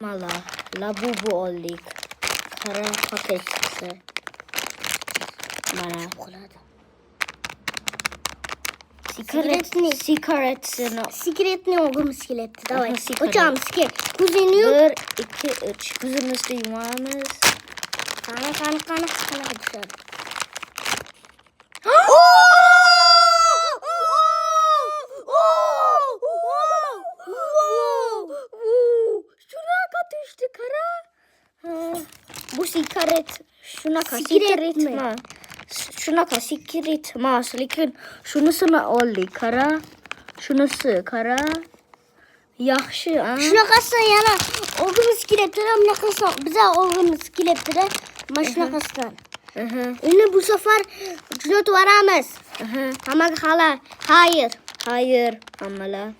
Mala, labubu oldik. Kara paketçisi. Mana. Секретный огонь скелетти. Давай. Секрет. Açalım skelet. Kuzeniyim. 1, 2, 3. Kızımızı yumağımız. Kana dışarı. Şuna katıştı kara. Bu sigaret. Şuna Sigaret mi? ma. Şuna sigaret mas. Lekin şunusuna oldu kara. Şunusu kara. Yaxşı ha. Şunaqası yana og'im skeletlar bunaqasi biza og'im skeletlar mana shunaqasidan. Uni bu safar tuzatib yuboramiz. Hammaga xalar. Xayr. Hayır. Amala.